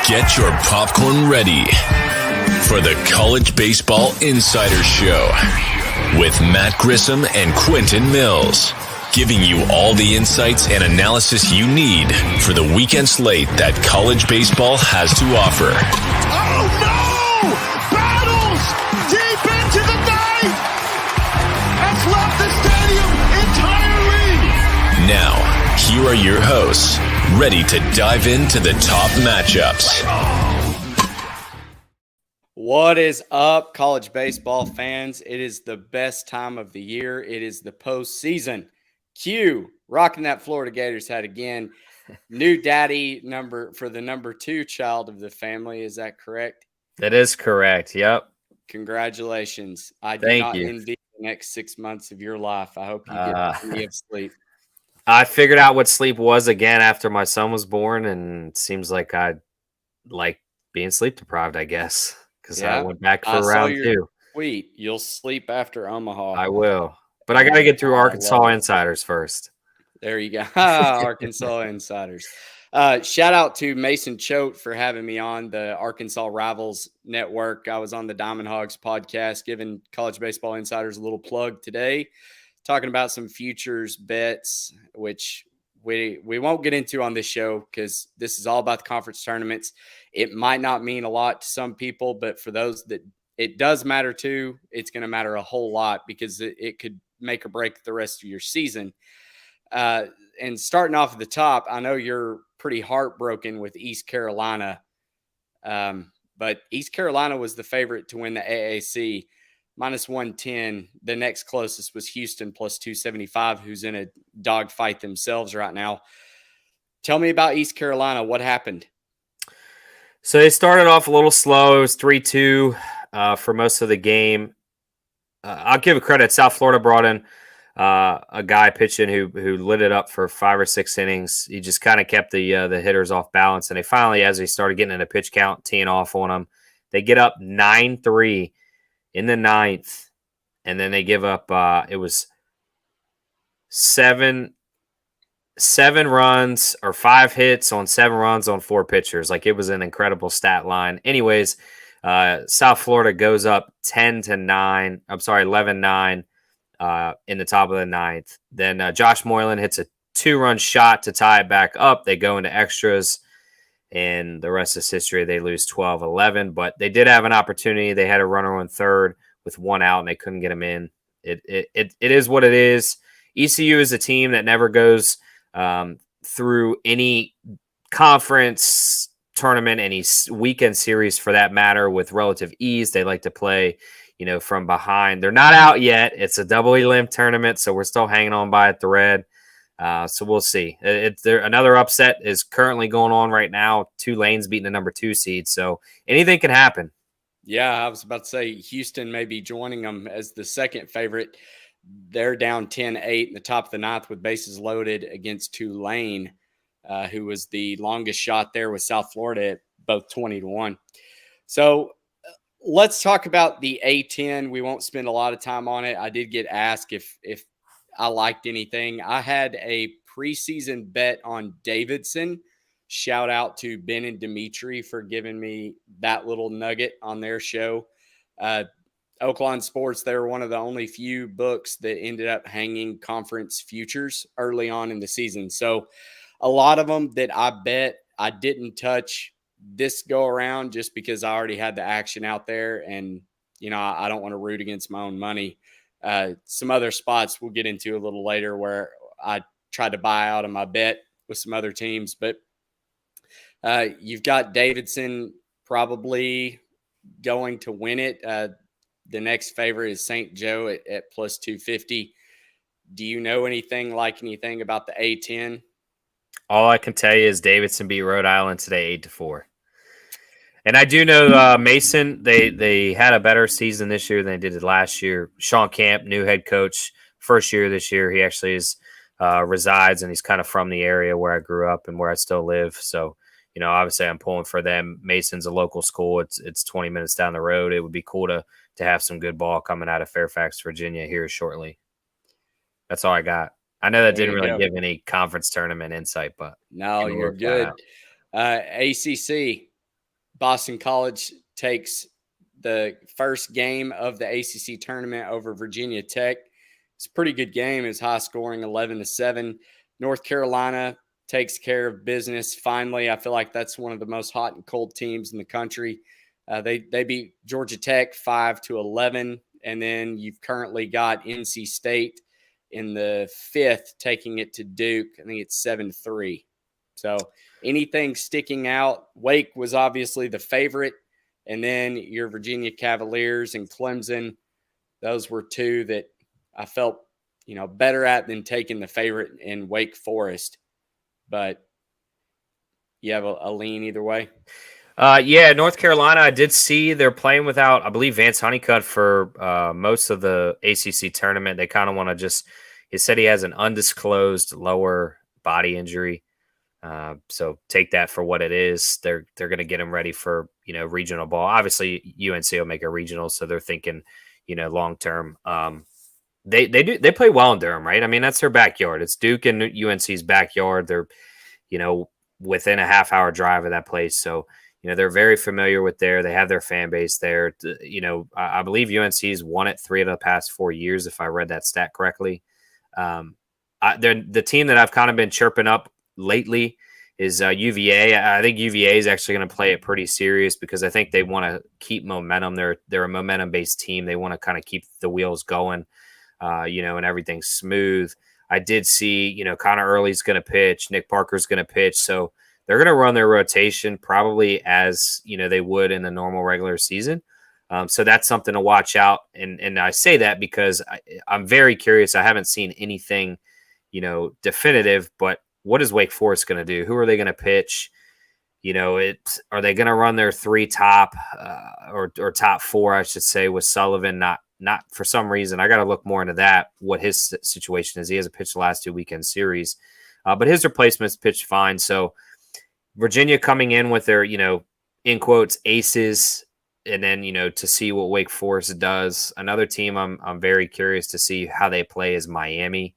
Get your popcorn ready for the College Baseball Insider Show with Matt Grissom and Quentin Mills, giving you all the insights and analysis you need for the weekend slate that college baseball has to offer. Oh no! Battles deep into the night has left the stadium entirely. Now, here are your hosts, ready to dive into the top matchups. What is up, college baseball fans? It is the best time of the year. It is the postseason. Q, rocking that Florida Gators hat again. New daddy for the number 2 child of the family. Is that correct? That is correct. Yep. Congratulations. I do Thank not you. envy the next 6 months of your life. I hope you get plenty of sleep. I figured out what sleep was again after my son was born, and it seems like I like being sleep deprived, I guess, because I went back for round 2. Tweet, you'll sleep after Omaha. I will. But I got to get through Arkansas Insiders first. There you go. Arkansas Insiders. Shout out to Mason Choate for having me on the Arkansas Rivals Network. I was on the Diamond Hogs podcast, giving college baseball insiders a little plug today, talking about some futures bets, which we won't get into on this show because this is all about the conference tournaments. It might not mean a lot to some people, but for those that it does matter to, it's going to matter a whole lot because it could make or break the rest of your season. And starting off at the top, I know you're pretty heartbroken with East Carolina, but East Carolina was the favorite to win the AAC, -110. The next closest was Houston, +275, who's in a dogfight themselves right now. Tell me about East Carolina. What happened? So they started off a little slow. It was 3-2 for most of the game. I'll give credit. South Florida brought in a guy pitching who lit it up for 5 or 6 innings. He just kind of kept the hitters off balance, and they finally, as they started getting in a pitch count, teeing off on them, they get up 9-3 in the 9th, and then they give up. It was seven runs or 5 hits on 7 runs on 4 pitchers. Like, it was an incredible stat line. Anyways, South Florida goes up 11-9 in the top of the 9th. Then Josh Moylan hits a 2-run shot to tie it back up. They go into extras, and the rest is history. They lose 12-11, but they did have an opportunity. They had a runner on third with 1 out, and they couldn't get him in. It is what it is. ECU is a team that never goes through any conference tournament, any weekend series for that matter, with relative ease. They like to play, from behind. They're not out yet. It's a double elim tournament, so we're still hanging on by a thread. So we'll see. Another upset is currently going on right now. Tulane's beating the number 2 seed, so anything can happen. Yeah, I was about to say Houston may be joining them as the second favorite. They're down 10-8 in the top of the 9th with bases loaded against Tulane, who was the longest shot there with South Florida at both 20-1. So let's talk about the A10. We won't spend a lot of time on it. I did get asked if I liked anything. I had a preseason bet on Davidson. Shout out to Ben and Dimitri for giving me that little nugget on their show. Oakland Sports, they were one of the only few books that ended up hanging conference futures early on in the season. So a lot of them that I bet I didn't touch this go around just because I already had the action out there, and I don't want to root against my own money. Some other spots we'll get into a little later where I tried to buy out of my bet with some other teams, but you've got Davidson probably going to win it. The next favorite is St. Joe at +250. Do you know anything about the A10? All I can tell you is Davidson beat Rhode Island today 8-4. And I do know Mason, they had a better season this year than they did last year. Sean Camp, new head coach, first year this year. He actually resides, and he's kind of from the area where I grew up and where I still live. So, obviously I'm pulling for them. Mason's a local school. It's 20 minutes down the road. It would be cool to have some good ball coming out of Fairfax, Virginia here shortly. That's all I got. I know that didn't really give any conference tournament insight, but no, you're good. ACC, Boston College takes the first game of the ACC tournament over Virginia Tech. It's a pretty good game. It's high scoring, 11-7. North Carolina takes care of business. Finally, I feel like that's one of the most hot and cold teams in the country. They beat Georgia Tech 5-11, and then you've currently got NC State in the 5th taking it to Duke. I think it's 7-3. So anything sticking out? Wake was obviously the favorite, and then your Virginia Cavaliers and Clemson. Those were two that I felt, better at than taking the favorite in Wake Forest. But you have a lean either way? Yeah, North Carolina, I did see they're playing without, I believe, Vance Honeycutt for most of the ACC tournament. They kind of want to he said he has an undisclosed lower body injury. So take that for what it is. They're going to get him ready for, regional ball. Obviously, UNC will make a regional, so they're thinking, long term. They play well in Durham, right? I mean, that's their backyard. It's Duke and UNC's backyard. They're, within a half-hour drive of that place. So, they're very familiar with there. They have their fan base there. I believe UNC's won it 3 of the past 4 years, if I read that stat correctly. They're the team that I've kind of been chirping up lately is UVA. I think UVA is actually going to play it pretty serious because I think they want to keep momentum. They're a momentum-based team. They want to kind of keep the wheels going, and everything's smooth. I did see, Connor Early's going to pitch. Nick Parker's going to pitch. So they're going to run their rotation probably as, they would in the normal regular season. So that's something to watch out. And I say that because I'm very curious. I haven't seen anything, definitive, but what is Wake Forest going to do? Who are they going to pitch? Are they going to run their 3 top or top 4, I should say, with Sullivan? Not for some reason. I got to look more into that, what his situation is. He hasn't pitched the last 2 weekend series, but his replacements pitched fine. So Virginia coming in with their, in quotes, aces, and then, to see what Wake Forest does. Another team I'm very curious to see how they play is Miami.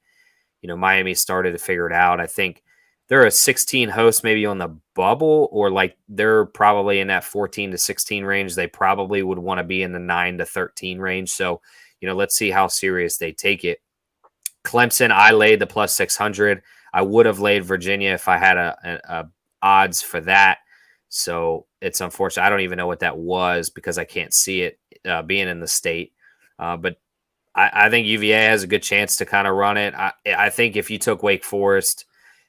Miami started to figure it out. I think they're a 16 host maybe on the bubble, or like they're probably in that 14 to 16 range. They probably would want to be in the 9 to 13 range. So, let's see how serious they take it. Clemson, I laid the plus 600. I would have laid Virginia if I had a odds for that. So it's unfortunate. I don't even know what that was because I can't see it being in the state. But I think UVA has a good chance to kind of run it. I think if you took Wake Forest,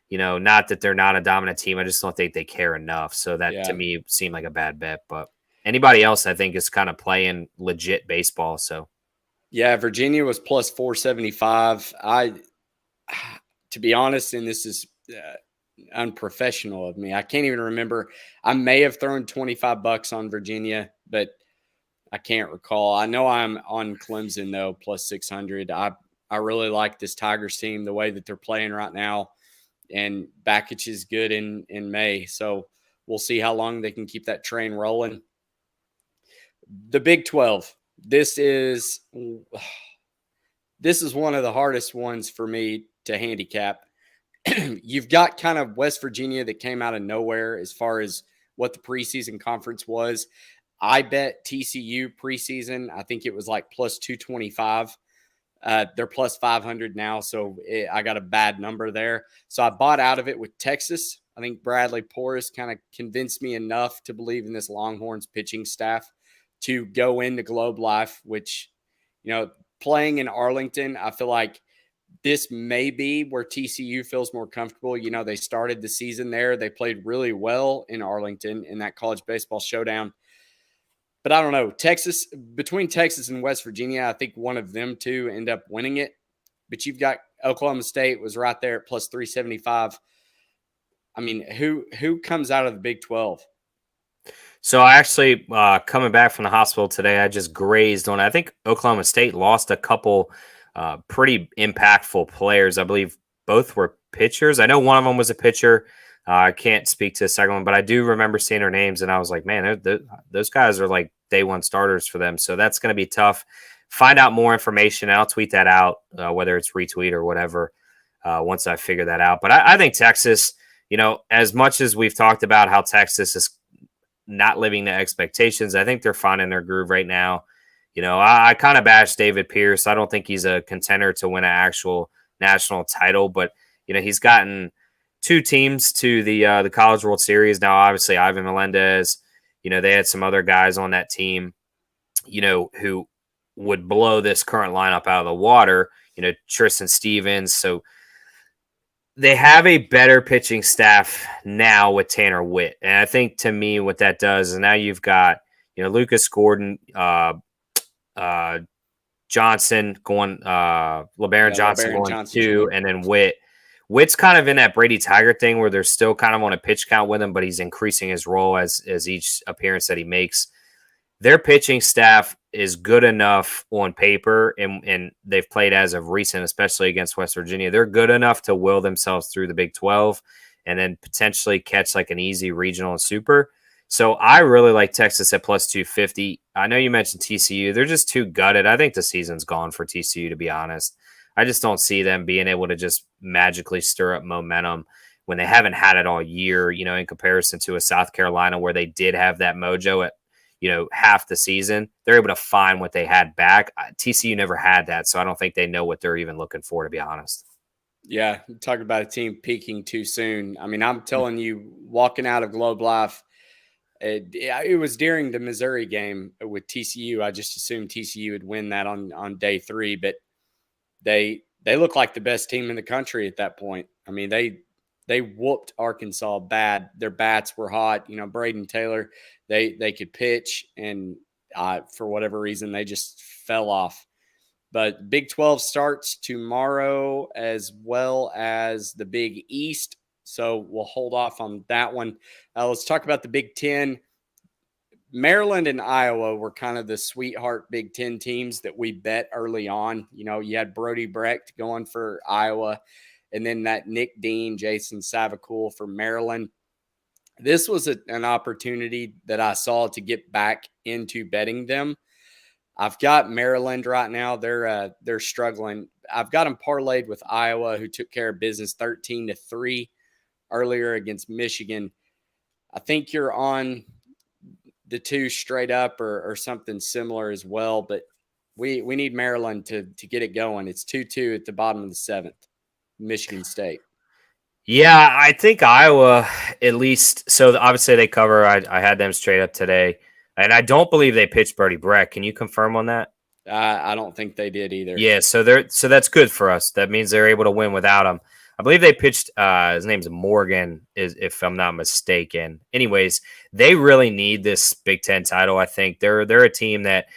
not that they're not a dominant team, I just don't think they care enough. So that to me seemed like a bad bet. But anybody else, I think, is kind of playing legit baseball. So yeah, Virginia was plus 475. To be honest, and this is unprofessional of me, I can't even remember. I may have thrown $25 on Virginia, but I can't recall. I know I'm on Clemson, though, plus 600. I really like this Tigers team, the way that they're playing right now. And Bakich is good in May. So we'll see how long they can keep that train rolling. The Big 12. This is one of the hardest ones for me to handicap. You've got kind of West Virginia that came out of nowhere as far as what the preseason conference was. I bet TCU preseason, I think it was like plus 225. They're plus 500 now, so I got a bad number there. So I bought out of it with Texas. I think Bradley Porras kind of convinced me enough to believe in this Longhorns pitching staff to go into Globe Life, which, playing in Arlington, I feel like this may be where TCU feels more comfortable. They started the season there. They played really well in Arlington in that college baseball showdown. But I don't know. Between Texas and West Virginia, I think one of them two end up winning it. But you've got Oklahoma State was right there at plus 375. I mean, who comes out of the Big 12? So I actually, coming back from the hospital today, I just grazed on, I think Oklahoma State lost a couple pretty impactful players. I believe both were pitchers. I know one of them was a pitcher. I can't speak to the second one, but I do remember seeing their names, and I was like, man, those guys are like day one starters for them. So that's going to be tough. Find out more information, and I'll tweet that out, whether it's retweet or whatever, once I figure that out. But I think Texas, as much as we've talked about how Texas is not living the expectations. I think they're finding their groove right now. I kind of bash David Pierce. I don't think he's a contender to win an actual national title, but he's gotten 2 teams to the College World Series. Now, obviously, Ivan Melendez. They had some other guys on that team, who would blow this current lineup out of the water. Tristan Stevens. So they have a better pitching staff now with Tanner Witt, and I think to me what that does is now you've got Lucas Gordon. Johnson going, LeBaron Johnson going Johnson 2, and then Witt. Witt's kind of in that Brady Tiger thing where they're still kind of on a pitch count with him, but he's increasing his role as each appearance that he makes. Their pitching staff is good enough on paper, and they've played as of recent, especially against West Virginia. They're good enough to will themselves through the Big 12 and then potentially catch like an easy regional and super. So I really like Texas at plus 250. I know you mentioned TCU. They're just too gutted. I think the season's gone for TCU, to be honest. I just don't see them being able to just magically stir up momentum when they haven't had it all year, in comparison to a South Carolina where they did have that mojo at, half the season. They're able to find what they had back. TCU never had that, so I don't think they know what they're even looking for, to be honest. Yeah, talk about a team peaking too soon. I mean, I'm telling you, walking out of Globe Life, it was during the Missouri game with TCU. I just assumed TCU would win that on day 3, but they look like the best team in the country at that point. I mean, they whooped Arkansas bad. Their bats were hot. Braden Taylor, they could pitch, and for whatever reason, they just fell off. But Big 12 starts tomorrow as well as the Big East. So we'll hold off on that one. Let's talk about the Big Ten. Maryland and Iowa were kind of the sweetheart Big Ten teams that we bet early on. You had Brody Brecht going for Iowa, and then that Nick Dean, Jason Savacool for Maryland. This was an opportunity that I saw to get back into betting them. I've got Maryland right now. They're struggling. I've got them parlayed with Iowa, who took care of business 13-3 earlier against Michigan. I think you're on the 2 straight up or something similar as well, but we need Maryland to get it going. It's 2-2 at the bottom of the 7th, Michigan State. Yeah, I think Iowa at least. So obviously they cover. I had them straight up today, and I don't believe they pitched Brody Brecht. Can you confirm on that? I don't think they did either. Yeah, so that's good for us. That means they're able to win without him. I believe they pitched. His name's Morgan, if I'm not mistaken. Anyways, they really need this Big Ten title. I think they're a team that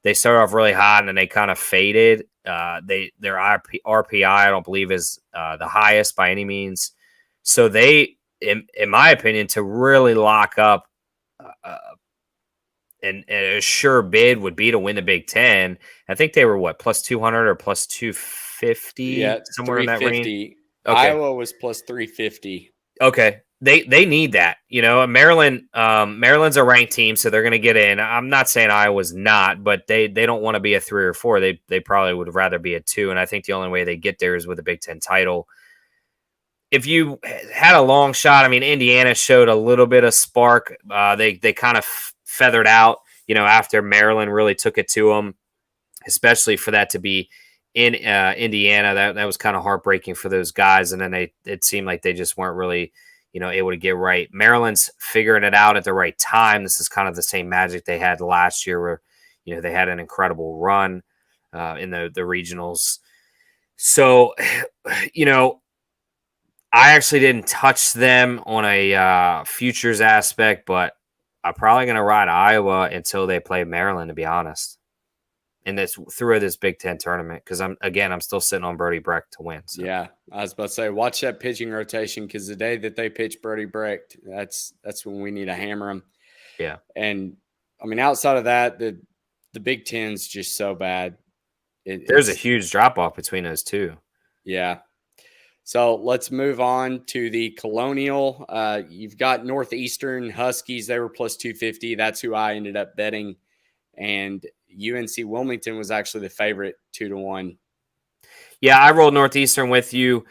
they started off really hot and then they kind of faded. Their RPI I don't believe is the highest by any means. So they, in my opinion, to really lock up and a sure bid would be to win the Big Ten. I think they were plus 200 or plus 250, yeah, somewhere in that range. Okay. Iowa was plus 350. Okay. They need that. Maryland's a ranked team, so they're going to get in. I'm not saying Iowa's not, but they don't want to be a 3 or 4. They probably would rather be a 2, and I think the only way they get there is with a Big Ten title. If you had a long shot, I mean, Indiana showed a little bit of spark. They kind of feathered out, after Maryland really took it to them, especially for that to be in Indiana. That was kind of heartbreaking for those guys. And then it seemed like they just weren't really, able to get right. Maryland's figuring it out at the right time. This is kind of the same magic they had last year where, they had an incredible run in the regionals. So, I actually didn't touch them on a futures aspect, but I'm probably going to ride Iowa until they play Maryland, to be honest. And that's through this Big Ten tournament because I'm still sitting on Brody Brecht to win. So. Yeah, I was about to say, watch that pitching rotation because the day that they pitch Brody Brecht, that's when we need to hammer them. Yeah, and I mean outside of that, the Big Ten's just so bad. There's a huge drop off between those two. Yeah. So let's move on to the Colonial. You've got Northeastern Huskies. They were plus 250. That's who I ended up betting. And UNC Wilmington was actually the favorite 2-1. Yeah, I rolled Northeastern with you.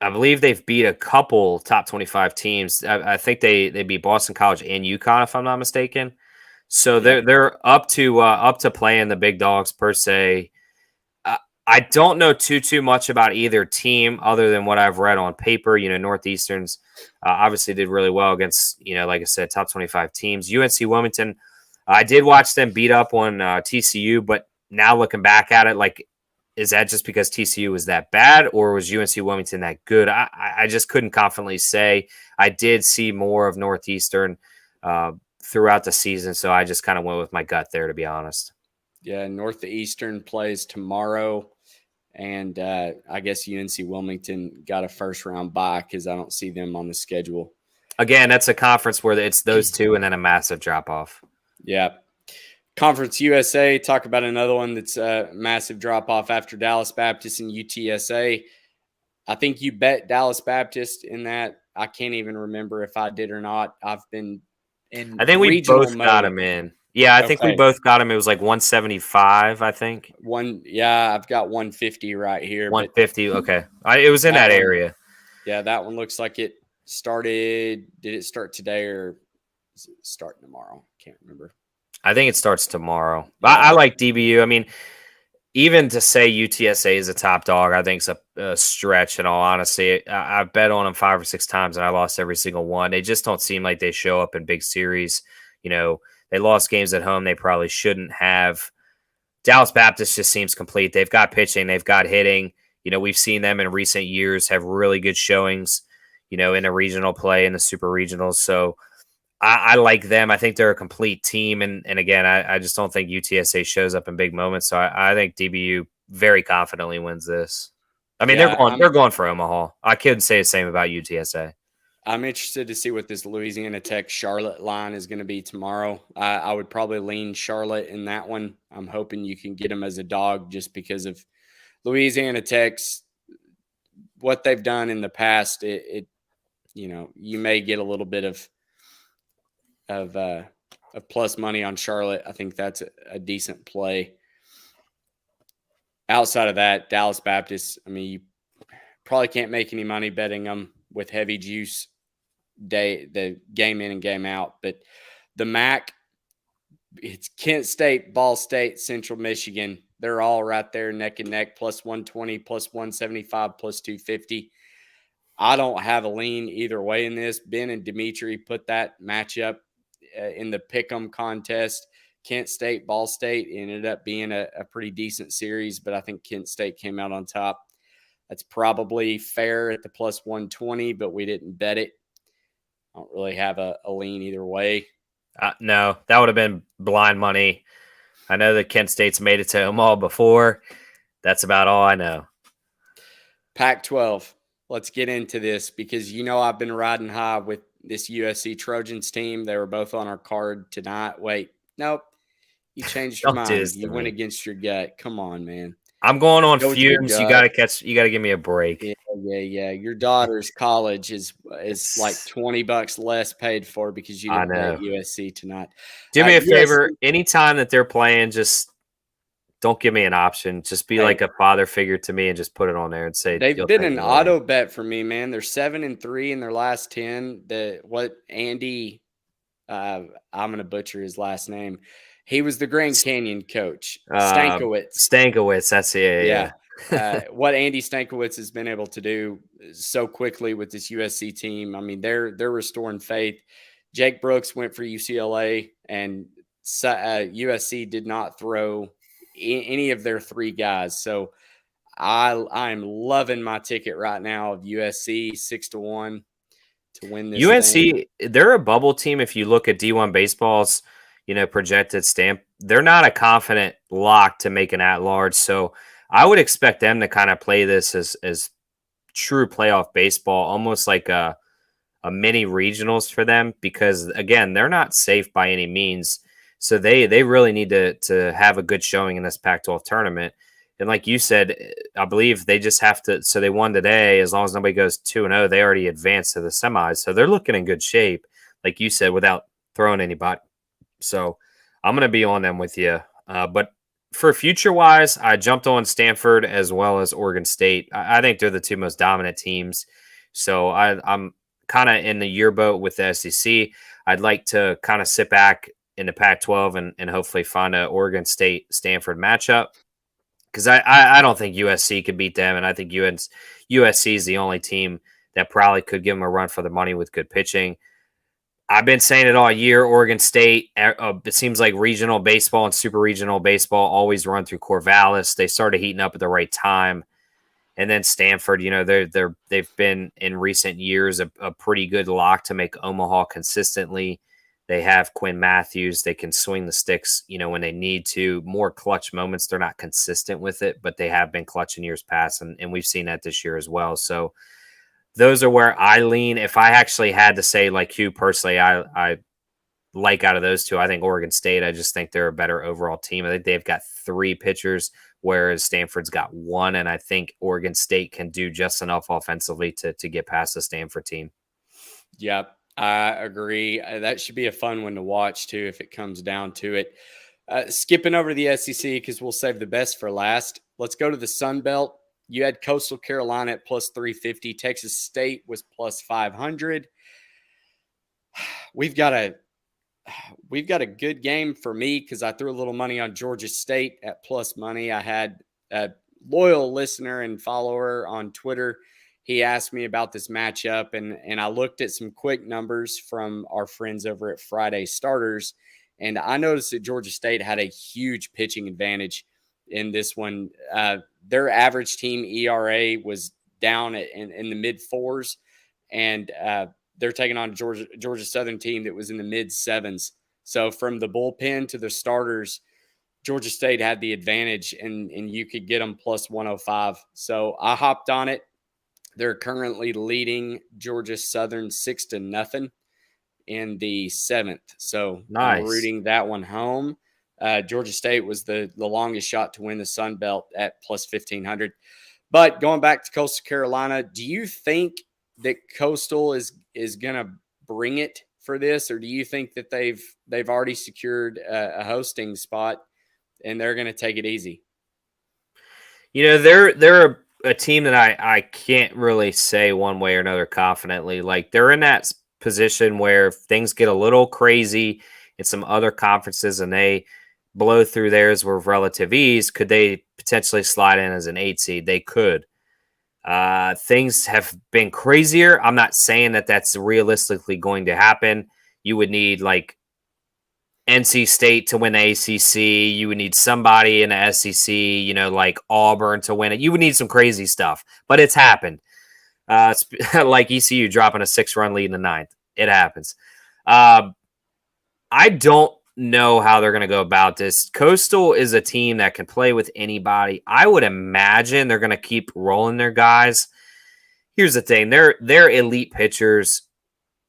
I believe they've beat a couple top 25 teams. I think they beat Boston College and UConn, if I'm not mistaken. So they're up to playing the big dogs per se. I don't know too much about either team other than what I've read on paper. Northeastern's obviously did really well against, like I said, top 25 teams. UNC Wilmington, I did watch them beat up on TCU, but now looking back at it, like, is that just because TCU was that bad, or was UNC Wilmington that good? I just couldn't confidently say. I did see more of Northeastern throughout the season, so I just kind of went with my gut there, to be honest. Yeah, Northeastern plays tomorrow, and I guess UNC Wilmington got a first-round bye because I don't see them on the schedule. Again, that's a conference where it's those two and then a massive drop-off. Yeah. Conference USA, talk about another one that's a massive drop-off after Dallas Baptist and UTSA. I think you bet Dallas Baptist in that. I can't even remember if I did or not. I've been in I think we both got him in. Yeah, I think we both got him. It was like 175, I think. I've got 150 right here. 150, okay. It was in that area. Yeah, that one looks like it started. Did it start today or is it starting tomorrow? Can't remember. I think it starts tomorrow. Yeah. I like DBU. I mean, even to say UTSA is a top dog, I think is a stretch in all honesty. I bet on them 5 or 6 times, and I lost every single one. They just don't seem like they show up in big series. They lost games at home they probably shouldn't have. Dallas Baptist just seems complete. They've got pitching. They've got hitting. We've seen them in recent years have really good showings, in a regional play, in the super regionals. So I like them. I think they're a complete team. And again, I just don't think UTSA shows up in big moments. So I think DBU very confidently wins this. I mean, they're going for Omaha. I couldn't say the same about UTSA. I'm interested to see what this Louisiana Tech Charlotte line is going to be tomorrow. I would probably lean Charlotte in that one. I'm hoping you can get them as a dog just because of Louisiana Tech's what they've done in the past. You may get a little bit of plus money on Charlotte. I think that's a decent play. Outside of that, Dallas Baptist, I mean, you probably can't make any money betting them with heavy juice the game in and game out. But the MAC, it's Kent State, Ball State, Central Michigan. They're all right there neck and neck, plus 120, plus 175, plus 250. I don't have a lean either way in this. Ben and Dimitri put that matchup in the Pick'em contest. Kent State, Ball State ended up being a pretty decent series, but I think Kent State came out on top. That's probably fair at the plus 120, but we didn't bet it. I don't really have a lean either way. No, that would have been blind money. I know that Kent State's made it to Omaha before. That's about all I know. Pac-12. Let's get into this because I've been riding high with this USC Trojans team. They were both on our card tonight. Wait, nope. You changed your mind. You went against your gut. Come on, man. I'm going on fumes. You gotta give me a break. Yeah. Your daughter's college is like $20 less paid for because you didn't bet USC tonight. Do me a favor. Anytime that they're playing, just don't give me an option. Just be like a father figure to me and just put it on there and say they've been an auto bet for me, man. They're 7-3 in their last 10. Andy, I'm gonna butcher his last name. He was the Grand Canyon coach, Stankiewicz. Stankiewicz, that's it. Yeah. What Andy Stankiewicz has been able to do so quickly with this USC team. I mean, they're restoring faith. Jake Brooks went for UCLA, and USC did not throw any of their 3 guys. So I'm loving my ticket right now of USC 6-1 to win this. USC, they're a bubble team. If you look at D1 baseball's, projected stamp, they're not a confident lock to make an at-large. So I would expect them to kind of play this as true playoff baseball, almost like a mini regionals for them, because again, they're not safe by any means. So they really need to have a good showing in this Pac-12 tournament. And like you said, I believe they just have to. So they won today. As long as nobody goes 2-0, they already advanced to the semis. So they're looking in good shape, like you said, without throwing anybody. So I'm going to be on them with you. But for future wise, I jumped on Stanford as well as Oregon State. I think they're the two most dominant teams. So I'm kind of in the yearboat with the SEC. I'd like to kind of sit back in the Pac-12 and hopefully find a Oregon State Stanford matchup, because I don't think USC could beat them, and I think USC is the only team that probably could give them a run for the money with good pitching. I've been saying it all year. Oregon State, it seems like regional baseball and super regional baseball always run through Corvallis. They started heating up at the right time. And then Stanford, they've been in recent years a pretty good lock to make Omaha consistently. They have Quinn Matthews. They can swing the sticks, when they need to. More clutch moments. They're not consistent with it, but they have been clutch in years past, and we've seen that this year as well. So those are where I lean. If I actually had to say, like, who personally I like out of those two, I think Oregon State. I just think they're a better overall team. I think they've got 3 pitchers, whereas Stanford's got 1, and I think Oregon State can do just enough offensively to get past the Stanford team. Yep, I agree. That should be a fun one to watch, too, if it comes down to it. Skipping over to the SEC, because we'll save the best for last. Let's go to the Sun Belt. You had Coastal Carolina at plus 350. Texas State was plus 500. We've got a good game for me, because I threw a little money on Georgia State at plus money. I had a loyal listener and follower on Twitter. He asked me about this matchup, and I looked at some quick numbers from our friends over at Friday Starters, and I noticed that Georgia State had a huge pitching advantage in this one. Their average team ERA was down in the mid-4s, and they're taking on a Georgia Southern team that was in the mid-7s. So from the bullpen to the starters, Georgia State had the advantage, and you could get them plus 105. So I hopped on it. They're currently leading Georgia Southern 6-0 in the 7th. So nice. I'm rooting that one home. Georgia State was the longest shot to win the Sun Belt at plus 1,500. But going back to Coastal Carolina, do you think that Coastal is going to bring it for this, or do you think that they've already secured a hosting spot and they're going to take it easy? They're a team that I can't really say one way or another confidently. Like, they're in that position where if things get a little crazy in some other conferences and they blow through theirs with relative ease, could they potentially slide in as an 8 seed? They could. Things have been crazier. I'm not saying that that's realistically going to happen. You would need like NC State to win the ACC. You would need somebody in the SEC, like Auburn to win it. You would need some crazy stuff, but it's happened. It's like ECU dropping a 6-run lead in the 9th. It happens. I don't know how they're going to go about this. Coastal is a team that can play with anybody. I would imagine they're going to keep rolling their guys. Here's the thing. They're elite pitchers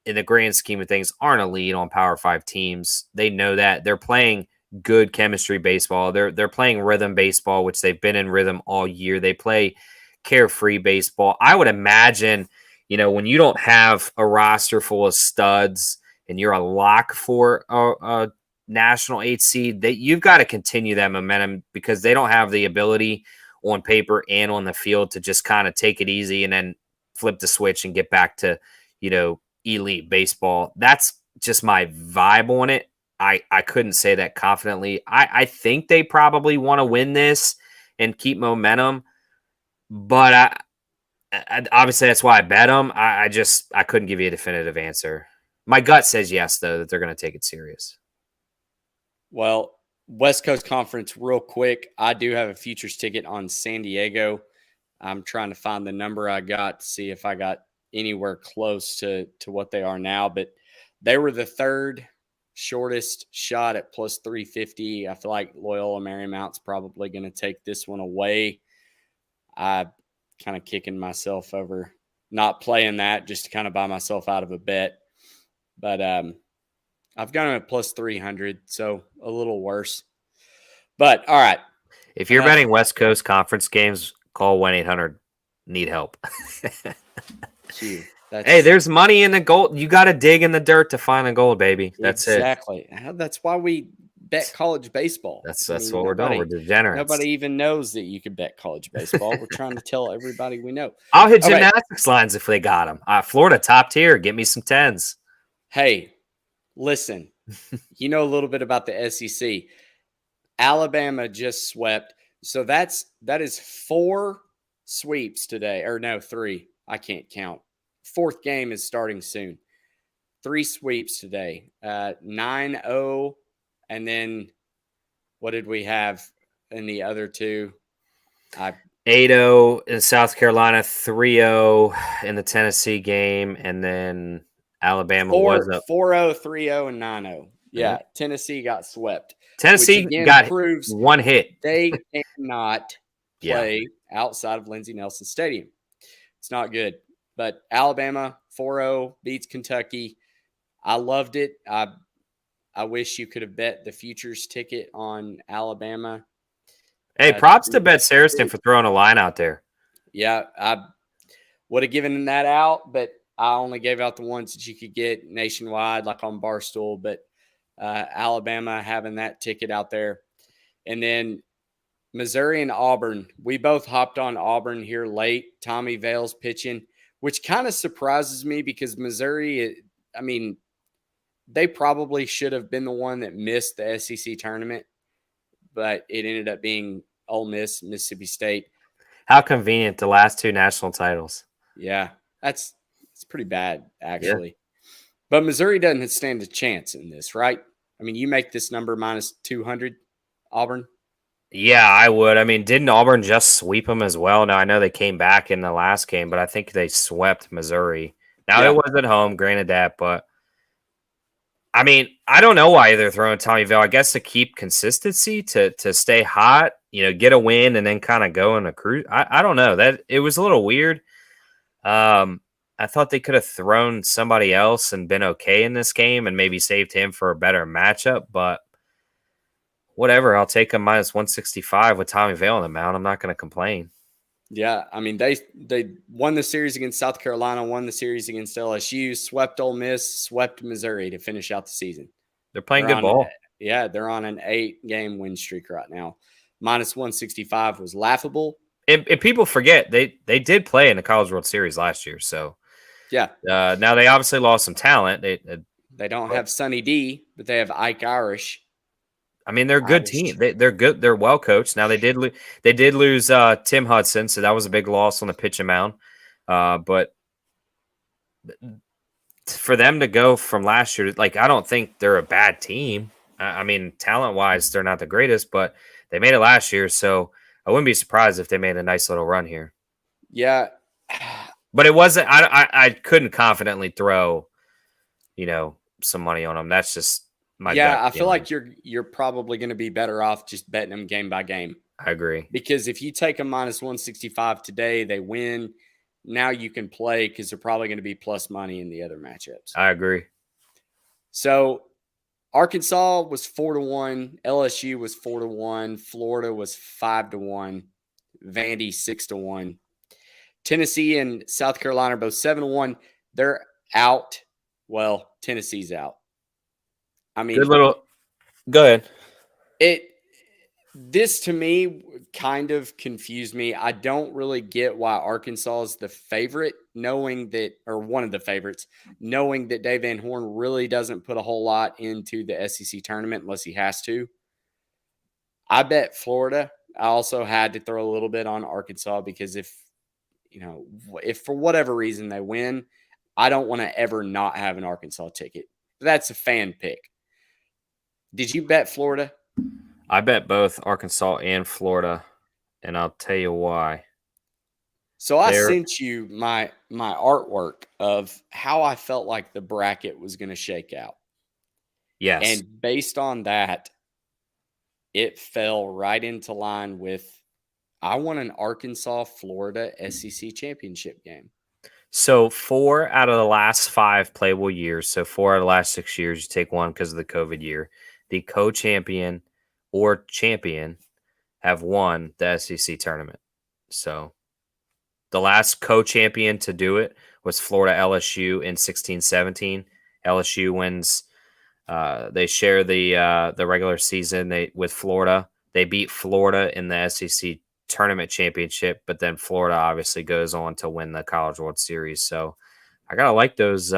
in the grand scheme of things aren't elite on Power 5 teams. They know that. They're playing good chemistry baseball. They're playing rhythm baseball, which they've been in rhythm all year. They play carefree baseball. I would imagine, when you don't have a roster full of studs and you're a lock for a national 8 seed, that you've got to continue that momentum, because they don't have the ability on paper and on the field to just kind of take it easy and then flip the switch and get back to, elite baseball. That's just my vibe on it. I couldn't say that confidently. I think they probably want to win this and keep momentum, but I obviously that's why I bet them. I couldn't give you a definitive answer. My gut says yes, though, that they're going to take it serious. Well, West Coast Conference, real quick, I do have a futures ticket on San Diego. I'm trying to find the number I got to see if I got anywhere close to what they are now, but they were the 3rd shortest shot at plus 350. I feel like Loyola Marymount's probably going to take this one away. I kind of kicking myself over not playing that just to kind of buy myself out of a bet. But I've got them at plus 300, so a little worse. But all right. If you're betting West Coast Conference games, call 1-800-NEED help. Hey, there's money in the gold. You got to dig in the dirt to find the gold, baby. That's exactly. That's why we bet college baseball. That's what we're doing. We're degenerates. Nobody even knows that you can bet college baseball. We're trying to tell everybody we know. I'll hit gymnastics lines if they got them. Florida top tier. Get me some 10s. Hey, listen, you know a little bit about the SEC. Alabama just swept. So that is 4 sweeps today. Or no, 3. I can't count. 4th game is starting soon. 3 sweeps today. 9-0. And then what did we have in the other 2? 8-0 in South Carolina, 3-0 in the Tennessee game, and then Alabama was up 4-0, 3-0, and 9-0. Yeah, Tennessee got swept. Tennessee got proves 1 hit. They cannot play outside of Lindsey Nelson Stadium. It's not good. But Alabama 4-0 beats Kentucky. I loved it. I wish you could have bet the futures ticket on Alabama. Hey, props to Bet Saracen for throwing a line out there. Yeah, I would have given that out, but I only gave out the ones that you could get nationwide, like on Barstool. But Alabama having that ticket out there. And then Missouri and Auburn. We both hopped on Auburn here late. Tommy Vale's pitching, which kind of surprises me because Missouri, I mean, they probably should have been the one that missed the SEC tournament, but it ended up being Ole Miss, Mississippi State. How convenient, the last 2 national titles. Yeah, it's pretty bad, actually. Yeah. But Missouri doesn't stand a chance in this, right? I mean, you make this number minus 200, Auburn? Yeah, I would. I mean, didn't Auburn just sweep them as well? Now, I know they came back in the last game, but I think they swept Missouri. Now, it was at home, granted that, but I mean, I don't know why they're throwing Tommy Vale. I guess to keep consistency, to stay hot, get a win and then kind of go in a cruise. I don't know. That it was a little weird. I thought they could have thrown somebody else and been okay in this game and maybe saved him for a better matchup, but whatever. I'll take a minus 165 with Tommy Vale on the mound. I'm not going to complain. Yeah, I mean, they won the series against South Carolina, won the series against LSU, swept Ole Miss, swept Missouri to finish out the season. They're playing good ball. They're on an 8-game win streak right now. Minus 165 was laughable. And people forget, they did play in the College World Series last year. So, yeah. Now they obviously lost some talent. They don't have Sonny D, but they have Ike Irish. I mean, they're a good team. They're good. They're well coached. Now they did lose Tim Hudson, so that was a big loss on the pitching mound. But for them to go from last year, like, I don't think they're a bad team. I mean, talent wise, they're not the greatest, but they made it last year, so I wouldn't be surprised if they made a nice little run here. Yeah, but it wasn't. I couldn't confidently throw, some money on them. That's just. I feel like you're probably going to be better off just betting them game by game. I agree. Because if you take a minus 165 today, they win. Now you can play because they're probably going to be plus money in the other matchups. I agree. So Arkansas was 4-1. LSU was 4-1. Florida was 5-1. Vandy 6-1. Tennessee and South Carolina are both 7-1. They're out. Well, Tennessee's out. I mean, go ahead. This to me kind of confused me. I don't really get why Arkansas is the favorite, knowing that, or one of the favorites, knowing that Dave Van Horn really doesn't put a whole lot into the SEC tournament unless he has to. I bet Florida. I also had to throw a little bit on Arkansas because if for whatever reason they win, I don't want to ever not have an Arkansas ticket. That's a fan pick. Did you bet Florida? I bet both Arkansas and Florida, and I'll tell you why. So I sent you my artwork of how I felt like the bracket was going to shake out. Yes. And based on that, it fell right into line with I want an Arkansas-Florida SEC championship game. So 4 out of the last 5 playable years, so 4 out of the last 6 years, you take one because of the COVID year, the co-champion or champion have won the SEC tournament. So the last co-champion to do it was Florida LSU in 16-17. LSU wins They share the regular season with Florida. They beat Florida in the SEC tournament championship, but then Florida obviously goes on to win the College World Series. So I gotta like those.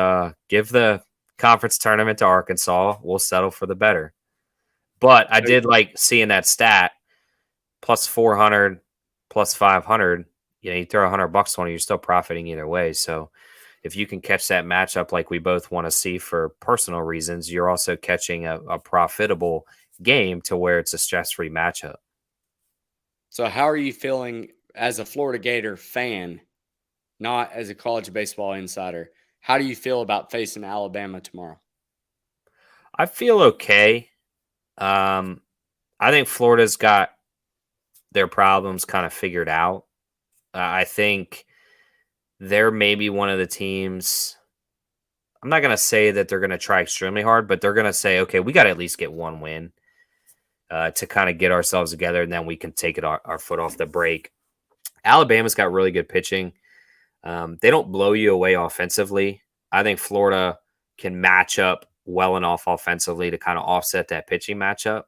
Give the conference tournament to Arkansas. We'll settle for the better. But I did like seeing that stat plus 400, plus 500. You throw $100 on it, you're still profiting either way. So if you can catch that matchup like we both want to see for personal reasons, you're also catching a profitable game to where it's a stress-free matchup. So how are you feeling as a Florida Gator fan, not as a college baseball insider? How do you feel about facing Alabama tomorrow? I feel okay. I think Florida's got their problems kind of figured out. I think they're maybe one of the teams. I'm not going to say that they're going to try extremely hard, but they're going to say, okay, we got to at least get one win to kind of get ourselves together, and then we can take our foot off the brake. Alabama's got really good pitching. They don't blow you away offensively. I think Florida can match up well enough offensively to kind of offset that pitching matchup.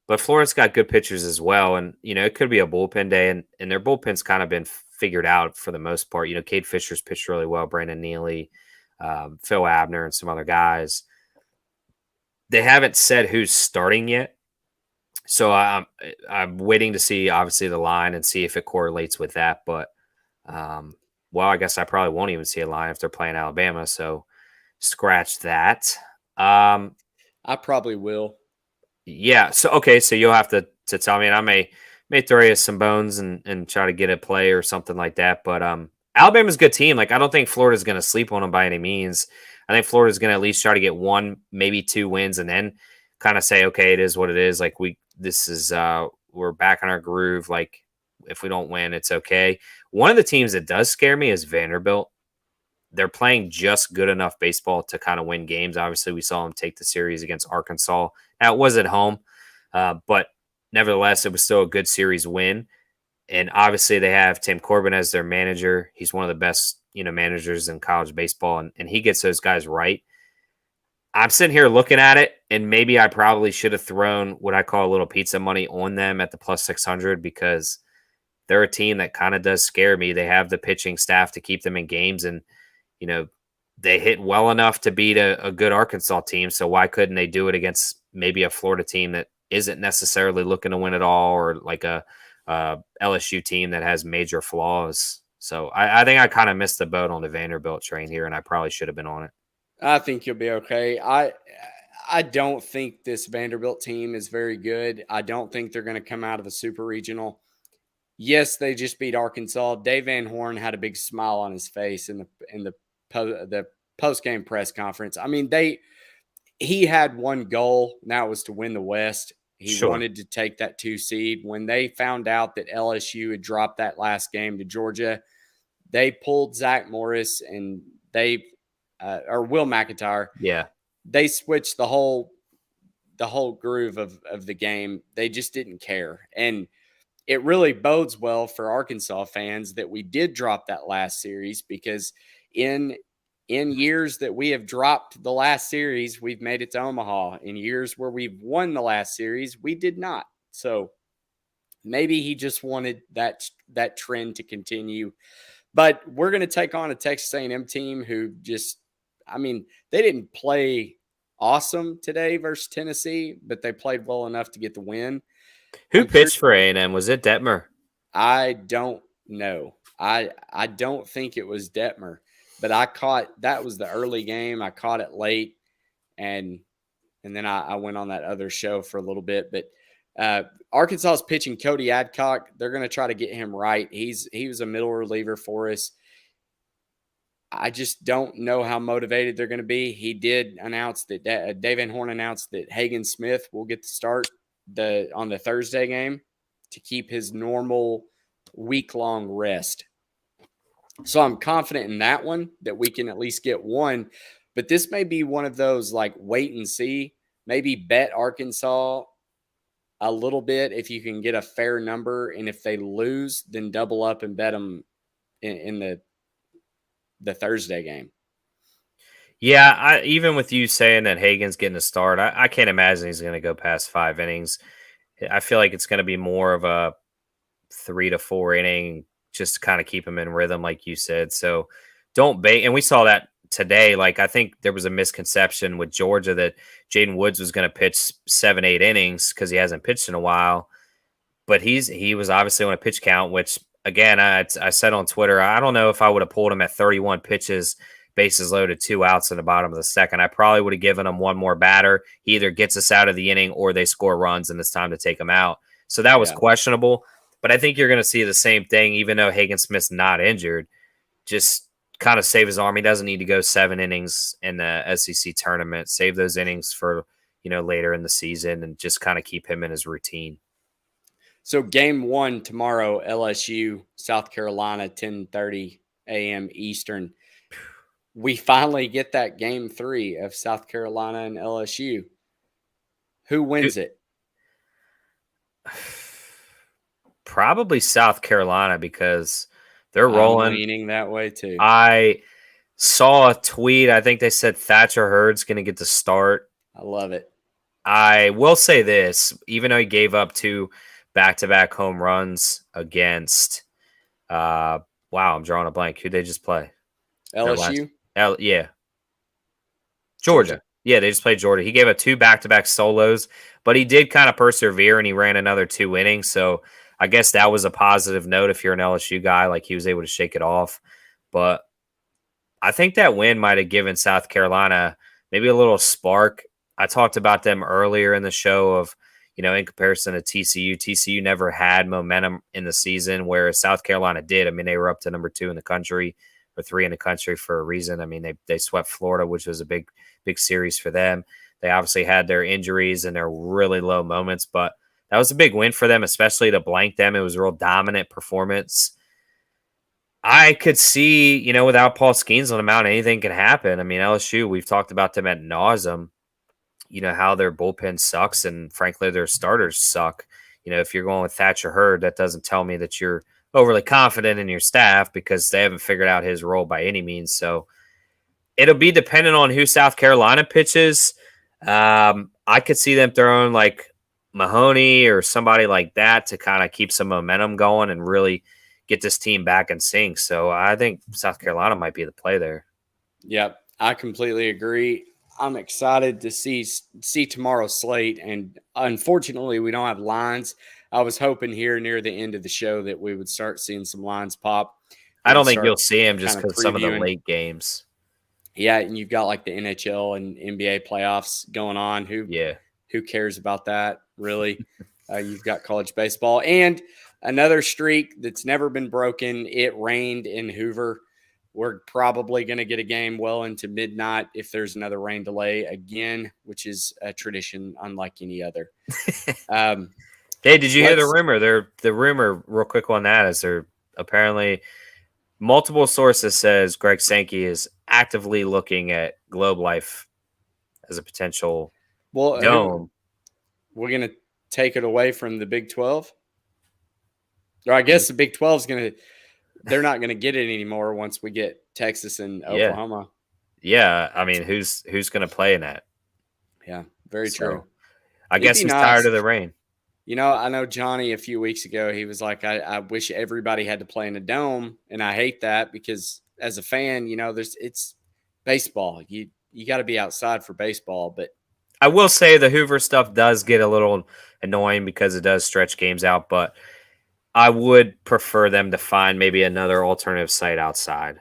But Florida's got good pitchers as well. And, it could be a bullpen day, and their bullpen's kind of been figured out for the most part. Cade Fisher's pitched really well, Brandon Neely, Phil Abner, and some other guys. They haven't said who's starting yet. So I'm waiting to see, obviously, the line and see if it correlates with that. But, I guess I probably won't even see a line if they're playing Alabama. So scratch that. I probably will. Yeah. So you'll have to tell me, and I may throw you some bones and try to get a play or something like that. But Alabama's a good team. Like, I don't think Florida's going to sleep on them by any means. I think Florida's going to at least try to get one, maybe two wins, and then kind of say, okay, it is what it is. Like, we're back in our groove. Like, if we don't win, it's okay. One of the teams that does scare me is Vanderbilt. They're playing just good enough baseball to kind of win games. Obviously, we saw them take the series against Arkansas. Now, it was at home, but nevertheless, it was still a good series win. And obviously, they have Tim Corbin as their manager. He's one of the best, managers in college baseball, and he gets those guys right. I'm sitting here looking at it, and maybe I probably should have thrown what I call a little pizza money on them at the plus 600 because they're a team that kind of does scare me. They have the pitching staff to keep them in games, and they hit well enough to beat a good Arkansas team. So why couldn't they do it against maybe a Florida team that isn't necessarily looking to win at all, or like a LSU team that has major flaws? So I think I kind of missed the boat on the Vanderbilt train here, and I probably should have been on it. I think you'll be okay. I don't think this Vanderbilt team is very good. I don't think they're going to come out of the Super Regional. Yes, they just beat Arkansas. Dave Van Horn had a big smile on his face in the post-game press conference. I mean, he had one goal, and that was to win the West. He wanted to take that 2 seed. When they found out that LSU had dropped that last game to Georgia, they pulled Zach Morris and or Will McIntyre. Yeah. They switched the whole groove of the game. They just didn't care. And it really bodes well for Arkansas fans that we did drop that last series, because in years that we have dropped the last series, we've made it to Omaha. In years where we've won the last series, we did not. So maybe he just wanted that trend to continue. But we're going to take on a Texas A&M team who they didn't play awesome today versus Tennessee, but they played well enough to get the win. Who pitched for A&M? Was it Detmer? I don't know. I don't think it was Detmer, but that was the early game. I caught it late, and then I went on that other show for a little bit. But Arkansas is pitching Cody Adcock. They're going to try to get him right. He was a middle reliever for us. I just don't know how motivated they're going to be. He did announce that Dave Van Horn announced that Hagen Smith will get the start on the Thursday game to keep his normal week-long rest. So I'm confident in that one, that we can at least get one. But this may be one of those like wait and see. Maybe bet Arkansas a little bit if you can get a fair number, and if they lose, then double up and bet them in the Thursday game. Yeah, even with you saying that Hagen's getting a start, I can't imagine he's going to go past 5 innings. I feel like it's going to be more of a 3 to 4 inning, just to kind of keep him in rhythm, like you said. So don't bait. And we saw that today. Like, I think there was a misconception with Georgia that Jaden Woods was going to pitch 7, 8 innings because he hasn't pitched in a while. But he was obviously on a pitch count, which again, I said on Twitter, I don't know if I would have pulled him at 31 pitches, bases loaded, 2 outs in the bottom of the second. I probably would have given him one more batter. He either gets us out of the inning or they score runs and it's time to take him out. So that was questionable. But I think you're going to see the same thing, even though Hagen Smith's not injured. Just kind of save his arm. He doesn't need to go 7 innings in the SEC tournament. Save those innings for, later in the season and just kind of keep him in his routine. So game 1 tomorrow, LSU, South Carolina, 10:30 a.m. Eastern. We finally get that game 3 of South Carolina and LSU. Who wins it? Probably South Carolina because they're rolling. I'm leaning that way too. I saw a tweet. I think they said Thatcher Hurd's going to get the start. I love it. I will say this, even though he gave up 2 back-to-back home runs against wow, I'm drawing a blank. Who'd they just play? LSU? Yeah. Georgia. Yeah, they just played Georgia. He gave up 2 back-to-back solos, but he did kind of persevere and he ran another 2 innings. So I guess that was a positive note if you're an LSU guy, like he was able to shake it off. But I think that win might have given South Carolina maybe a little spark. I talked about them earlier in the show of, in comparison to TCU. TCU never had momentum in the season, whereas South Carolina did. I mean, they were up to number 2 in the country or 3 in the country for a reason. I mean, they swept Florida, which was a big series for them. They obviously had their injuries and their really low moments, but that was a big win for them, especially to blank them. It was a real dominant performance. I could see, without Paul Skeens on the mound, anything can happen. I mean, LSU, we've talked about them ad nauseum, how their bullpen sucks, and frankly, their starters suck. If you're going with Thatcher Hurd, that doesn't tell me that you're overly confident in your staff because they haven't figured out his role by any means. So it'll be dependent on who South Carolina pitches. I could see them throwing like Mahoney or somebody like that to kind of keep some momentum going and really get this team back in sync. So I think South Carolina might be the play there. Yep, I completely agree. I'm excited to see tomorrow's slate, and unfortunately, we don't have lines. I was hoping here near the end of the show that we would start seeing some lines pop. I don't think you'll see them just because some of the late games. Yeah, and you've got like the NHL and NBA playoffs going on. Who cares about that, really? You've got college baseball. And another streak that's never been broken. It rained in Hoover. We're probably going to get a game well into midnight if there's another rain delay again, which is a tradition unlike any other. Hey, did you hear the rumor? The rumor, real quick on that, is there apparently multiple sources says Greg Sankey is actively looking at Globe Life as a potential dome. We're going to take it away from the Big 12? Or I guess the Big 12 is going to – they're not going to get it anymore once we get Texas and Oklahoma. Yeah, I mean, who's going to play in that? Yeah, very true. I guess he's tired of the rain. I know Johnny a few weeks ago, he was like, I wish everybody had to play in a dome, and I hate that because as a fan, it's baseball. You got to be outside for baseball, but I will say the Hoover stuff does get a little annoying because it does stretch games out, but I would prefer them to find maybe another alternative site outside.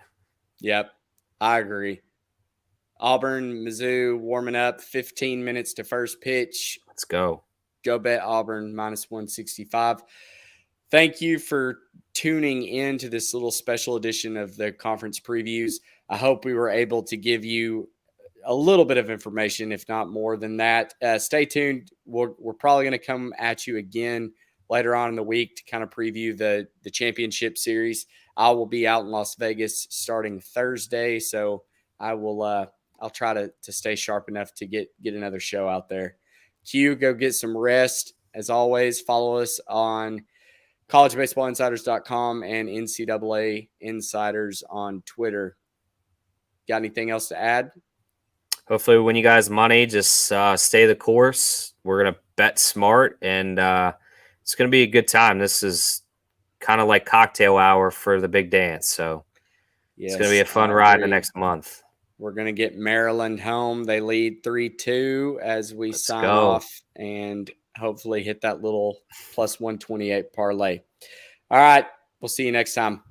Yep, I agree. Auburn, Mizzou warming up, 15 minutes to first pitch. Let's go. Go bet Auburn -165. Thank you for tuning in to this little special edition of the conference previews. I hope we were able to give you a little bit of information, if not more than that. Stay tuned. We're probably going to come at you again later on in the week to kind of preview the championship series. I will be out in Las Vegas starting Thursday, so I will I'll try to stay sharp enough to get another show out there. Q, go get some rest. As always, follow us on collegebaseballinsiders.com and NCAA Insiders on Twitter. Got anything else to add? hopefully we win you guys money. Just stay the course. We're going to bet smart, and it's going to be a good time. This is kind of like cocktail hour for the big dance. So it's going to be a fun ride the next month. We're going to get Maryland home. They lead 3-2 as we sign off and hopefully hit that little plus 128 parlay. All right. We'll see you next time.